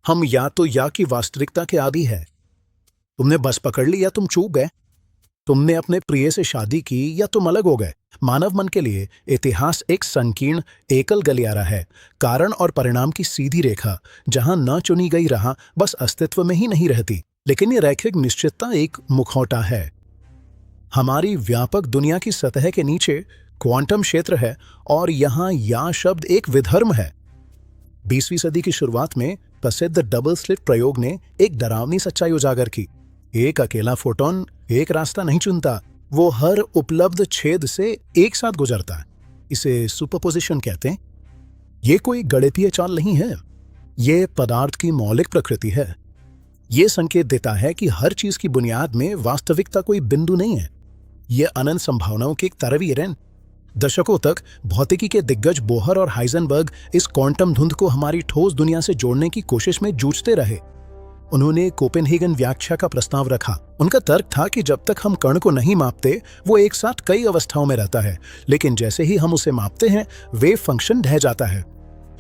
हम या तो या की वास्तविकता के आदी है। तुमने बस पकड़ ली या तुम चूक गए। तुमने अपने प्रिय से शादी की या तुम अलग हो गए। मानव मन के लिए इतिहास एक संकीर्ण एकल गलियारा है, कारण और परिणाम की सीधी रेखा, जहां न चुनी गई राह बस अस्तित्व में ही नहीं रहती, लेकिन ये रैखिक निश्चितता एक मुखौटा है। हमारी व्यापक दुनिया की सतह के नीचे क्वांटम क्षेत्र है और यहाँ या शब्द एक विधर्म है। 20वीं सदी की शुरुआत में प्रसिद्ध डबल स्लिट प्रयोग ने एक डरावनी सच्चाई उजागर की। एक अकेला फोटॉन एक रास्ता नहीं चुनता, वो हर उपलब्ध छेद से एक साथ गुजरता है। इसे सुपरपोजिशन कहते हैं। ये कोई गणितीय चाल नहीं है, ये पदार्थ की मौलिक प्रकृति है। ये संकेत देता है कि हर चीज की बुनियाद में वास्तविकता कोई बिंदु नहीं है, ये अनंत संभावनाओं की एक तरवीर है। दशकों तक भौतिकी के दिग्गज बोहर और हाइजेनबर्ग इस क्वांटम धुंध को हमारी ठोस दुनिया से जोड़ने की कोशिश में जूझते रहे। उन्होंने कोपेनहेगन व्याख्या का प्रस्ताव रखा। उनका तर्क था कि जब तक हम कण को नहीं मापते, वो एक साथ कई अवस्थाओं में रहता है, लेकिन जैसे ही हम उसे मापते हैं, वेव फंक्शन ढह जाता है,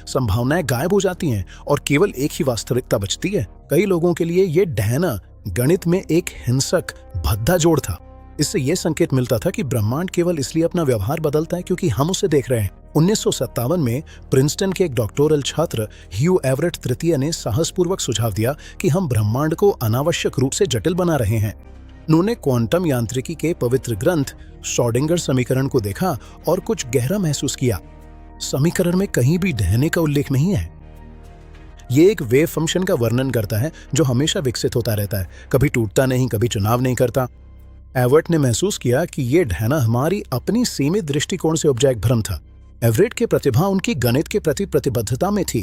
संभावनाएं गायब हो जाती हैं और केवल एक ही वास्तविकता बचती है। कई लोगों के लिए ये ढहना गणित में एक हिंसक भद्दा जोड़ था। इससे यह संकेत मिलता था कि ब्रह्मांड केवल इसलिए अपना व्यवहार बदलता है क्योंकि हम उसे देख रहे हैं। 1957 में प्रिंसटन के एक डॉक्टोरल छात्र ह्यू एवरेट तृतीय ने साहसपूर्वक सुझाव दिया कि हम ब्रह्मांड को अनावश्यक रूप से जटिल बना रहे हैं। उन्होंने क्वांटम यांत्रिकी के पवित्र ग्रंथ श्रोडिंगर समीकरण को देखा और कुछ गहरा महसूस किया। समीकरण में कहीं भी ढहने का उल्लेख नहीं है। ये एक वेव फंक्शन का वर्णन करता है जो हमेशा विकसित होता रहता है, कभी टूटता नहीं, कभी चुनाव नहीं करता। एवर्ट ने महसूस किया कि ये ढहना हमारी अपनी सीमित दृष्टिकोण से उपजा एक भ्रम था। एवरेट की प्रतिभा उनकी गणित के प्रति प्रतिबद्धता में थी।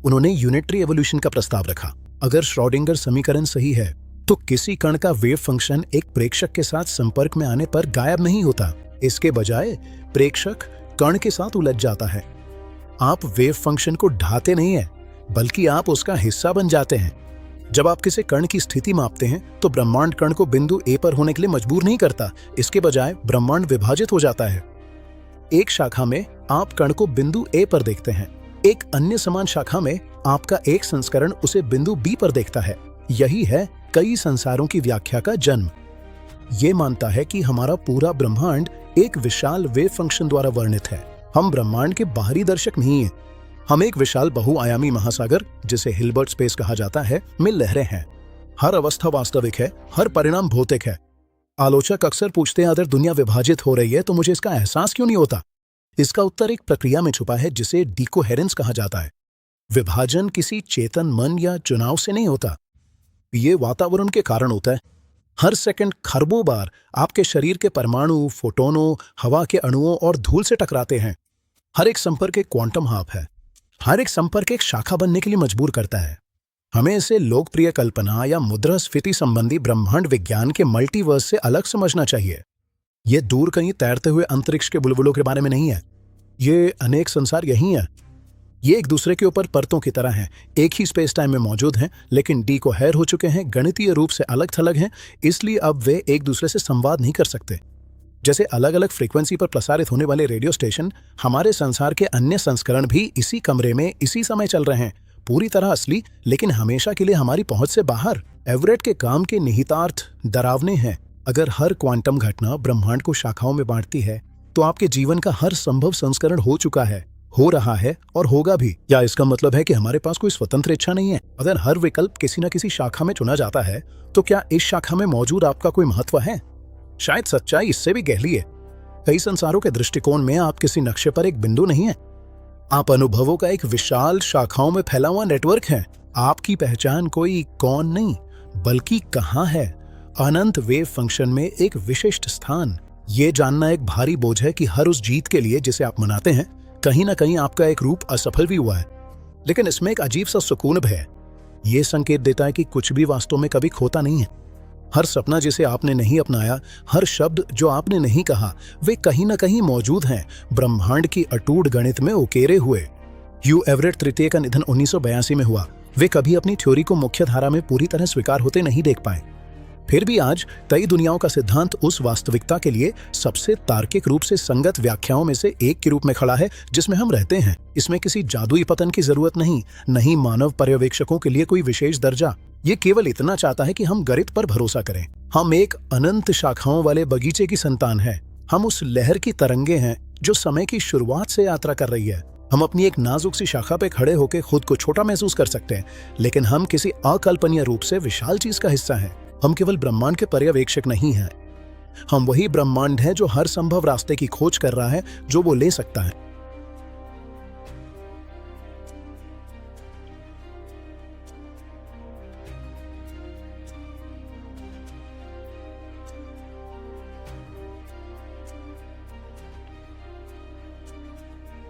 उन्होंने यूनिटरी एवोल्यूशन का प्रस्ताव रखा। अगर श्रोडिंगर समीकरण सही है तो किसी कण का वेव फंक्शन एक प्रेक्षक के साथ संपर्क में आने पर गायब नहीं होता। इसके बजाय प्रेक्षक कण के साथ उलझ जाता है। आप वेव फंक्शन को ढाते नहीं है, बल्कि आप उसका हिस्सा बन जाते हैं। जब आप किसी कण की स्थिति मापते हैं तो ब्रह्मांड कण को बिंदु ए पर होने के लिए मजबूर नहीं करता। इसके बजाय ब्रह्मांड विभाजित हो जाता है। एक शाखा में आप कण को बिंदु ए पर देखते हैं, एक अन्य समान शाखा में आपका एक संस्करण उसे बिंदु बी पर देखता है। यही है कई संसारों की व्याख्या का जन्म। ये मानता है कि हमारा पूरा ब्रह्मांड एक विशाल वेव फंक्शन द्वारा वर्णित है। हम ब्रह्मांड के बाहरी दर्शक नहीं हैं। हम एक विशाल बहुआयामी महासागर, जिसे हिल्बर्ट स्पेस कहा जाता है, में लहरें हैं। हर अवस्था वास्तविक है, हर परिणाम भौतिक है। आलोचक अक्सर पूछते हैं, अगर दुनिया विभाजित हो रही है तो मुझे इसका एहसास क्यों नहीं होता? इसका उत्तर एक प्रक्रिया में छुपा है जिसे डिकोहेरेंस कहा जाता है। विभाजन किसी चेतन मन या चुनाव से नहीं होता, ये वातावरण के कारण होता है। हर सेकंड खरबों बार आपके शरीर के परमाणु फोटोनों, हवा के अणुओं और धूल से टकराते हैं। हर एक संपर्क एक क्वांटम हाप है। हर एक संपर्क एक शाखा बनने के लिए मजबूर करता है। हमें इसे लोकप्रिय कल्पना या मुद्रास्फीति संबंधी ब्रह्मांड विज्ञान के मल्टीवर्स से अलग समझना चाहिए। ये दूर कहीं तैरते हुए अंतरिक्ष के बुलबुलों के बारे में नहीं है। ये अनेक संसार यही है। ये एक दूसरे के ऊपर परतों की तरह हैं, एक ही स्पेस टाइम में मौजूद हैं, लेकिन डिकोहेर हो चुके हैं, गणितीय रूप से अलग थलग हैं, इसलिए अब वे एक दूसरे से संवाद नहीं कर सकते। जैसे अलग अलग फ्रीक्वेंसी पर प्रसारित होने वाले रेडियो स्टेशन, हमारे संसार के अन्य संस्करण भी इसी कमरे में इसी समय चल रहे हैं, पूरी तरह असली, लेकिन हमेशा के लिए हमारी पहुंच से बाहर। एवरेट के काम के निहितार्थ डरावने हैं। अगर हर क्वांटम घटना ब्रह्मांड को शाखाओं में बांटती है, तो आपके जीवन का हर संभव संस्करण हो चुका है, हो रहा है और होगा भी। या इसका मतलब है कि हमारे पास कोई स्वतंत्र इच्छा नहीं है? अगर हर विकल्प किसी न किसी शाखा में चुना जाता है, तो क्या इस शाखा में मौजूद आपका कोई महत्व है? शायद सच्चाई इससे भी गहरी है। कई संसारों के दृष्टिकोण में आप किसी नक्शे पर एक बिंदु नहीं है। आप अनुभवों का एक विशाल शाखाओं में फैला हुआ नेटवर्क है। आपकी पहचान कोई कौन नहीं, बल्कि कहाँ है, अनंत वेव फंक्शन में एक विशिष्ट स्थान। ये जानना एक भारी बोझ है कि हर उस जीत के लिए जिसे आप मनाते हैं, कहीं ना कहीं आपका एक रूप असफल भी हुआ है। लेकिन इसमें एक अजीब सा सुकून भी है। ये संकेत देता है कि कुछ भी वास्तव में कभी खोता नहीं है। हर सपना जिसे आपने नहीं अपनाया, हर शब्द जो आपने नहीं कहा, वे कहीं ना कहीं मौजूद हैं, ब्रह्मांड की अटूट गणित में उकेरे हुए। ह्यू एवरेट तृतीय का निधन 1982 में हुआ। वे कभी अपनी थ्योरी को मुख्य धारा में पूरी तरह स्वीकार होते नहीं देख पाए। फिर भी आज कई दुनियाओं का सिद्धांत उस वास्तविकता के लिए सबसे तार्किक रूप से संगत व्याख्याओं में से एक के रूप में खड़ा है जिसमें हम रहते हैं। इसमें किसी जादुई पतन की जरूरत नहीं मानव पर्यवेक्षकों के लिए कोई विशेष दर्जा। ये केवल इतना चाहता है कि हम गणित पर भरोसा करें। हम एक अनंत शाखाओं वाले बगीचे की संतान हैं। हम उस लहर की तरंगे हैं जो समय की शुरुआत से यात्रा कर रही है। हम अपनी एक नाजुक सी शाखा पे खड़े होकर खुद को छोटा महसूस कर सकते हैं, लेकिन हम किसी अकल्पनीय रूप से विशाल चीज का हिस्सा हैं। हम केवल ब्रह्मांड के पर्यवेक्षक नहीं हैं, हम वही ब्रह्मांड हैं जो हर संभव रास्ते की खोज कर रहा है जो वो ले सकता है।